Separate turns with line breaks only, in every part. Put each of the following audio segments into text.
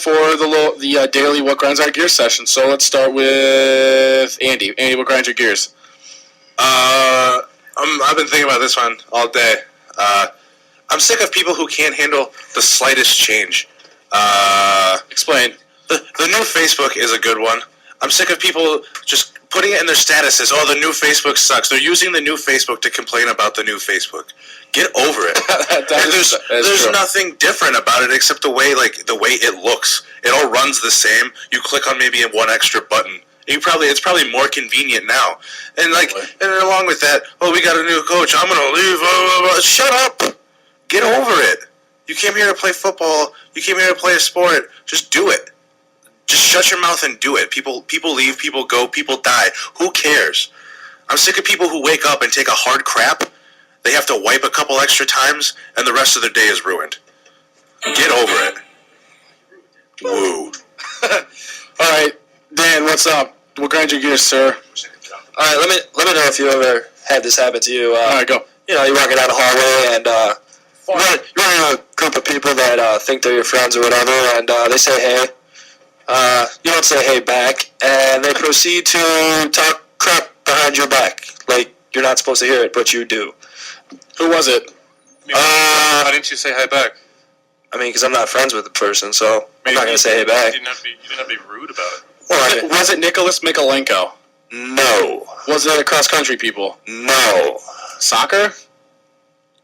for the daily What Grinds Our Gears session. So let's start with Andy. Andy, what grinds your gears?
I've been thinking about this one all day. I'm sick of people who can't handle the slightest change.
Explain.
The new Facebook is a good one. I'm sick of people just putting it in their statuses. Oh, the new Facebook sucks. They're using the new Facebook to complain about the new Facebook. Get over it. There's nothing different about it except the way it looks. It all runs the same. You click on maybe one extra button. It's probably more convenient now. And and along with that, oh, we got a new coach. I'm gonna leave. Shut up. Get over it. You came here to play football. You came here to play a sport. Just do it. Just shut your mouth and do it. People leave, people go, people die. Who cares? I'm sick of people who wake up and take a hard crap. They have to wipe a couple extra times, and the rest of their day is ruined. Get over it. Woo.
All right, Dan, what's up? What grinds your gears, sir?
All right, let me know if you ever had this happen to you.
All right, go.
You're walking down the hallway, and you're in a group of people that think they're your friends or whatever, and they say hey. You don't say hey back, and they proceed to talk crap behind your back. Like, you're not supposed to hear it, but you do.
Who was it?
Why didn't you say hi back?
I mean, because I'm not friends with the person, so I'm not going to say hey back.
You didn't have to be rude about it.
Well,
Was it Nicholas Mikolenko?
No.
Was it cross-country people?
No.
Soccer?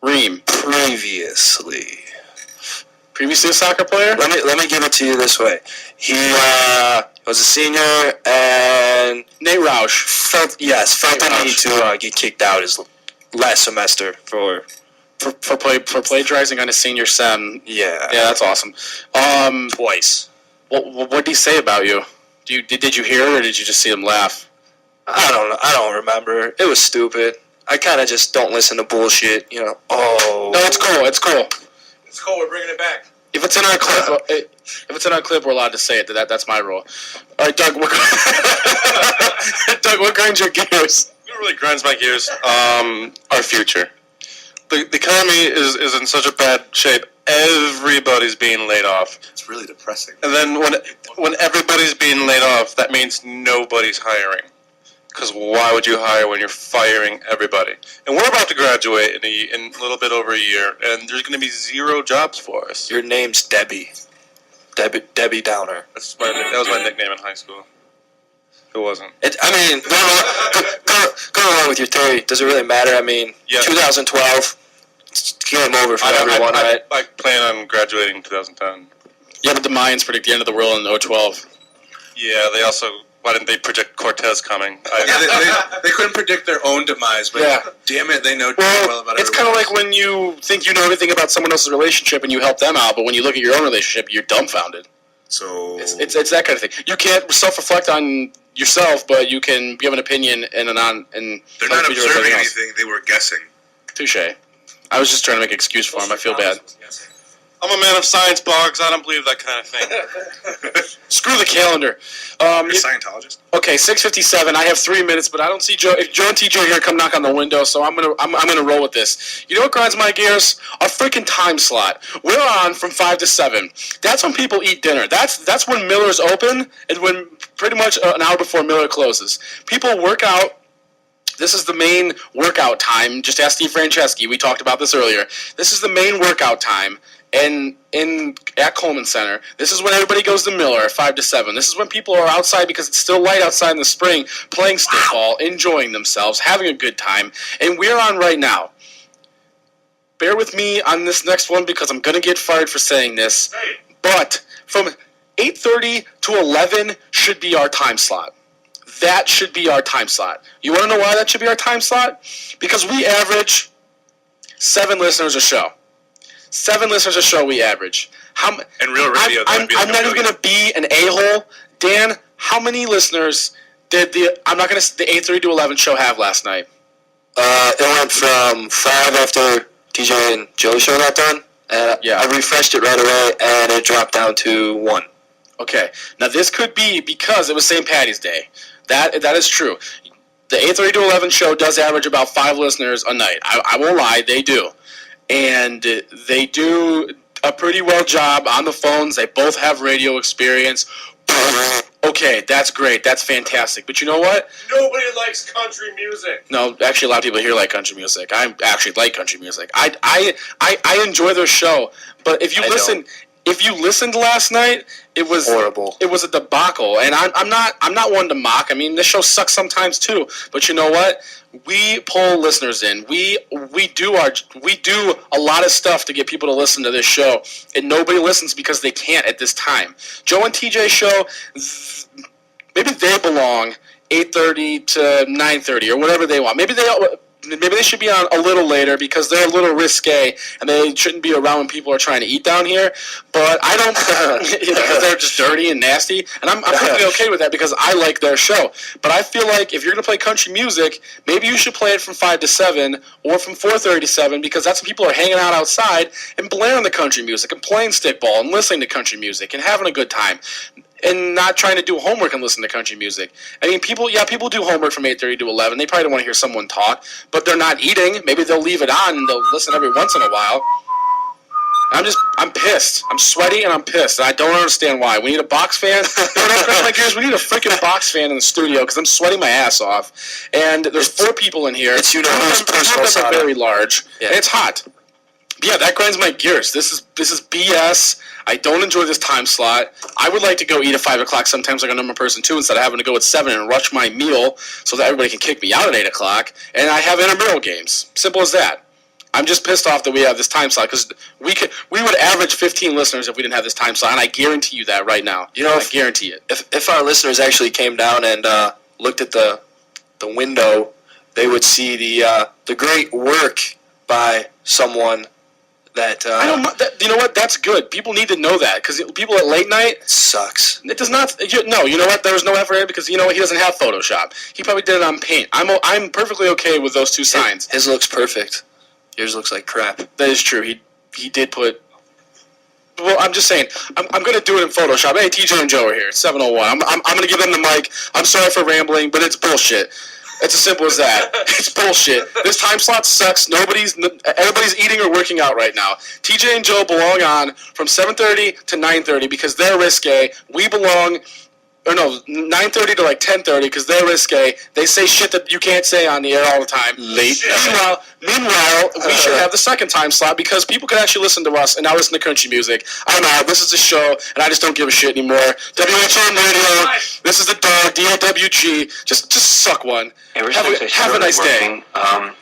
Reem. Previously a soccer player?
Let me give it to you this way. He was a senior, and
Nate Roush.
felt the need to get kicked out his last semester for
plagiarizing on a senior sem.
yeah.
Yeah, that's awesome.
Twice.
What did he say about you? Did you hear it, or did you just see him laugh?
I don't remember. It was stupid. I kind of just don't listen to bullshit. Oh.
No, it's cool. It's cool.
It's cool. We're bringing it back.
If it's in our clip, we're allowed to say it. That's my rule. All right, Doug. Doug, what grinds your gears?
What really grinds my gears? Our future. The economy is in such a bad shape. Everybody's being laid off.
It's really depressing.
And then when everybody's being laid off, that means nobody's hiring. Because why would you hire when you're firing everybody? And we're about to graduate in a little bit over a year, and there's going to be 0 jobs for us.
Your name's Debbie. Debbie Downer.
That was my nickname in high school. It wasn't.
Go along with your theory. Does it really matter? I mean,
Yeah.
2012, it's game over for everyone, right?
I plan on graduating in 2010.
Yeah, but the Mayans predict the end of the world in 2012.
Yeah, why didn't they predict Cortez coming?
They couldn't predict their own demise, but damn it, they know well about it.
It's kind of like when you think you know everything about someone else's relationship and you help them out, but when you look at your own relationship, you're dumbfounded.
So
it's that kind of thing. You can't self-reflect on yourself, but you can give an opinion and
they're not observing anything; they were guessing.
Touche. I was just trying to make an excuse for him. I feel bad.
I'm a man of science, Boggs. I don't believe that kind of thing.
Screw the calendar.
You're a Scientologist.
Okay, 6:57. I have 3 minutes, but I don't see Joe. If Joe and TJ are here, come knock on the window. So I'm gonna roll with this. You know what grinds my gears? A freaking time slot. We're on from 5 to 7. That's when people eat dinner. That's when Miller's open, and when pretty much an hour before Miller closes. People work out. This is the main workout time. Just ask Steve Franceschi. We talked about this earlier. This is the main workout time. And at Coleman Center, this is when everybody goes to Miller at 5 to 7. This is when people are outside because it's still light outside in the spring, playing stickball, enjoying themselves, having a good time. And we're on right now. Bear with me on this next one because I'm going to get fired for saying this. But from 8:30 to 11 should be our time slot. That should be our time slot. You want to know why that should be our time slot? Because we average 7 listeners a show. 7 listeners a show we average.
And real radio.
I'm not even going to be an a-hole. Dan, how many listeners did the 8:30 to 11 show have last night?
It went from 5 after TJ and Joe show got done. I refreshed it right away, and it dropped down to 1.
Okay. Now, this could be because it was St. Patty's Day. That is true. The 8:30 to 11 show does average about 5 listeners a night. I won't lie, they do. And they do a pretty well job on the phones. They both have radio experience. Okay, that's great. That's fantastic. But you know what?
Nobody likes country music.
No, actually, a lot of people here like country music. I actually like country music. I enjoy their show. But if you listened last night, it was
horrible.
It was a debacle. And I'm not one to mock. I mean, this show sucks sometimes too. But you know what? We pull listeners in. We do a lot of stuff to get people to listen to this show, and nobody listens because they can't at this time. Joe and TJ show, maybe they belong 8:30 to 9:30 or whatever they want. Maybe they should be on a little later because they're a little risque and they shouldn't be around when people are trying to eat down here. But I don't, because they're just dirty and nasty. And I'm perfectly okay with that because I like their show. But I feel like if you're going to play country music, maybe you should play it from 5 to 7 or from 4:30 to 7 because that's when people are hanging out outside and blaring the country music and playing stickball and listening to country music and having a good time. And not trying to do homework and listen to country music. I mean, people do homework from 8:30 to 11. They probably don't want to hear someone talk, but they're not eating. Maybe they'll leave it on and they'll listen every once in a while. I'm pissed. I'm sweaty and I'm pissed. And I don't understand why. We need a box fan. We need a freaking box fan in the studio because I'm sweating my ass off. And there's 4 people in here.
It's who's personal
Some of them are very large.
Yeah.
And it's hot. Yeah, that grinds my gears. This is BS. I don't enjoy this time slot. I would like to go eat at 5 o'clock sometimes like a normal person too instead of having to go at 7 and rush my meal so that everybody can kick me out at 8 o'clock. And I have intramural games. Simple as that. I'm just pissed off that we have this time slot because we would average 15 listeners if we didn't have this time slot, and I guarantee you that right now. I guarantee it.
If our listeners actually came down and looked at the window, they would see the great work by someone that
I don't. You know what? That's good. People need to know that because people at late night
sucks.
It does not. No, you know what? There was no effort in it because you know what? He doesn't have Photoshop. He probably did it on Paint. I'm perfectly okay with those 2 signs.
His looks perfect. Yours looks like crap.
That is true. He did put. Well, I'm just saying. I'm going to do it in Photoshop. Hey, TJ and Joe are here. It's 7:01. I'm going to give them the mic. I'm sorry for rambling, but it's bullshit. It's as simple as that. It's bullshit. This time slot sucks. Everybody's eating or working out right now. TJ and Joe belong on from 7:30 to 9:30 because they're risque. We belong, 9:30 to like 10:30 because they're risque. They say shit that you can't say on the air all the time. Late. Meanwhile, we should have the second time slot because people can actually listen to us and not listen to country music. I'm out. This is a show, and I just don't give a shit anymore. WHM Radio. This is the dog. DLWG. Just suck one.
Ever
Have
since I
a
started
nice day.
working,